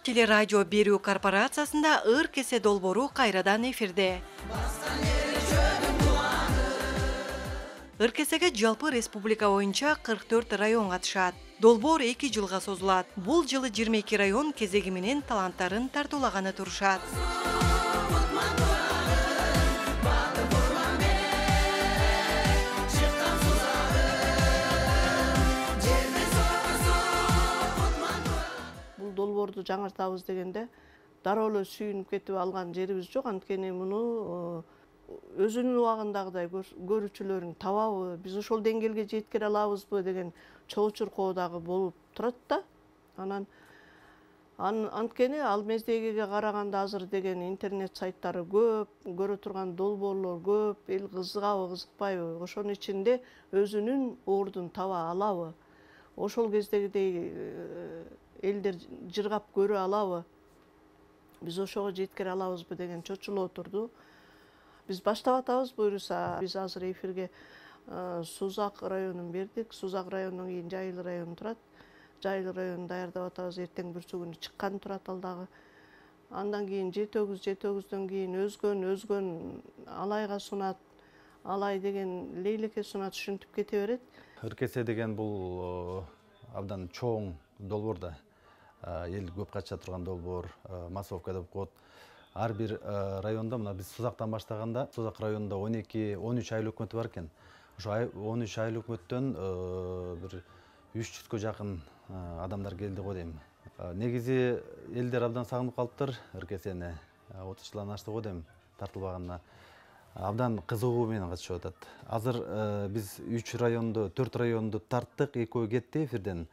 Улуттук телерадио берүү корпорациясында ыр кесе долбоору кайрадан эфирде. Ыр кесеге жалпы республика боюнча 44 район катышат. Долбоор 2 жылга созулат. Бул жылы 22 район кезеги менен таланттарын тартуулаганы турушат. Долбоорду жаңыртабыз дегенде дароо эле сүйүнүп кетип алган жерибиз жок. Анткени муну өзүнүн убагындагыдай көрүүчүлөрүн табабы, биз ошол деңгээлге жеткире алабызбы деген чоо чуркоо дагы болуп турат да. Анан анткени ал мездегиге караганда азыр деген интернет сайттары көп, көрө турган долбоорлор көп, эл кызыгабы, кызыкпайбы, ошонун ичинде өзүнүн ордун таба алабы, ошол кездегидей элдер жыргап көрө алабы, биз ошого жеткире алабызбы деген чочулоо турду. Биз баштап атабыз, буюрса. Биз азыр эфирге Сузак районун бердик. Сузак районунан кийин Жайыл району турат. Жайыл районун даярдап атабыз, эртең бүрсү күнү чыккан турат ал дагы. Андан кийин Жетөгүздөн кийин өзгөн Алайга сунат. Алай деген Лейлеке сунат, ушинтип кете берет. Ыр кесе деген бул абдан чоң долбоор да. Эл көп кача турган долбоор, массовка деп коет. Ар бир районда, мына биз Сузактан баштаганда, Сузак районунда 12-13 айыл өкмөтү бар экен. Ошо 13 айыл өкмөттөн бир 300гө жакын адамдар келди го дейм. Негизи элдер абдан сагынып калыптыр ыр кесени. 30 жылдан ашты го дейм тартылбаганына. Абдан кызыгуу менен катышып атат. Азыр биз 4 районду тарттык, экөө кетти эфирден.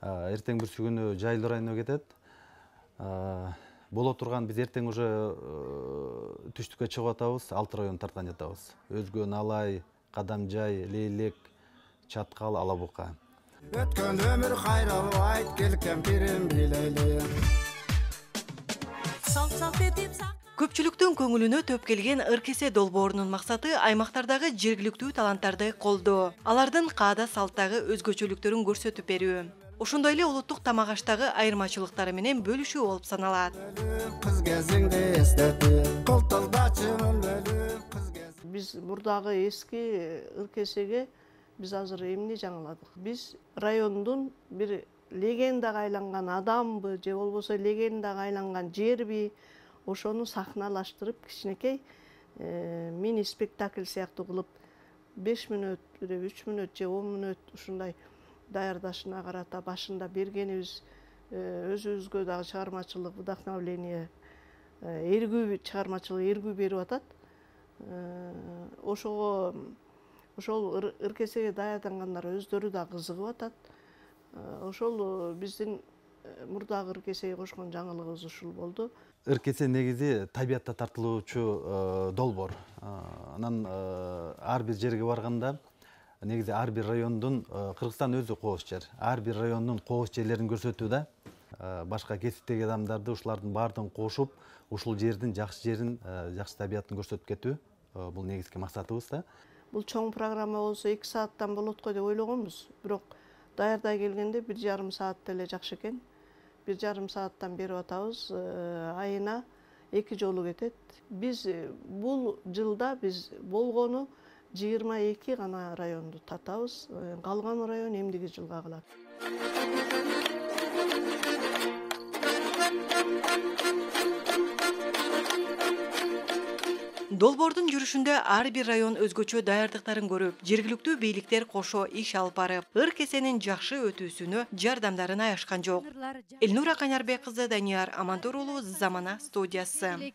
Эртең бүрсү күнү Жайыл районуна кетет. Боло турган биз эртең уже түштүккө чыгып атабыз, 6 район тарткан жатабыз. Өзгөн, Алай, Кадамжай, Лейлек, Чаткал, Алабука. Өткөн өмүр кайралып айт келкен пирим билейли. Көпчүлүктүн көңүлүнө төп келген ыр кесе долбоорунун максаты аймактардагы жергиликтүү таланттарды колдоо, алардын каада салттагы өзгөчөлүктөрүн көрсөтүп берүү. Ошондой эле улуттук тамак аштагы айырмачылыктары менен бөлүшүү болуп саналат. Кыз кезиңди эстетип, кылтылдачымын өлүм кыз кезиң. Биз мурдагы эски ыр кесеге биз азыр эмне жаңыладык? Биз райондун бир легендага айланган адамбы, же болбосо легендага айланган жерби, ошону сахналаштырып, кичинекей мини спектакль сыяктуу кылып 5 мүнөт, 3 мүнөт же 10 мүнөт ушундай даярдашына карата башында бергенибиз өзүбүзгө дагы чыгармачылык вдохновление, эргүү чыгармачылык эргүү берип атат. Ошол ыр кесеге даярдангандар өздөрү да кызыгып атат. Ошол биздин мурдагы ыр кесеге кошкон жаңылыгыбыз ушул болду. Ыр кесе негизи табиятта тартылуучу долбоор. Анан ар бир жерге барганда негизи ар бир райондун, Кыргызстан өзү кооз жер. Ар бир райондун кооз жерлерин көрсөтүү да. Башка кесиптеги адамдарды ушулардын баардыгын кошуп, ушул жердин жакшы жерин, жакшы табиятын көрсөтүп кетүү. Бул негизги максатыбыз да. Бул чоң программа болсо 2 сааттан болот го деп ойлогонбуз. Бирок даярдай келгенде 1,5 саат эле жакшы экен. 1,5 сааттан берип атабыз. Айына 2 жолу кетет. Биз бул жылда биз болгону 22 гана районду тартабыз. Калган район эмдиги жылга калат. Долбоордун жүрүшүндө ар бир район өзгөчө даярдыктарын көрүп, жергиликтүү бийликтер кошо иш алып барып, ыр кесенин жакшы өтүүсүнө жардамдарын аяшкан жок. Элнура Канярбек кызы, Данияр Амантур уулу, Замана студиясы.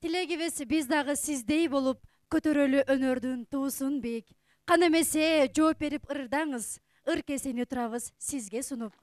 Тилегибиз биз дагы сиздей болуп, көтөрөлү өнөрдүн туусун бийик. Кана эмесе жооп берип ырдаңыз, ыр кесени турабыз сизге сунуп.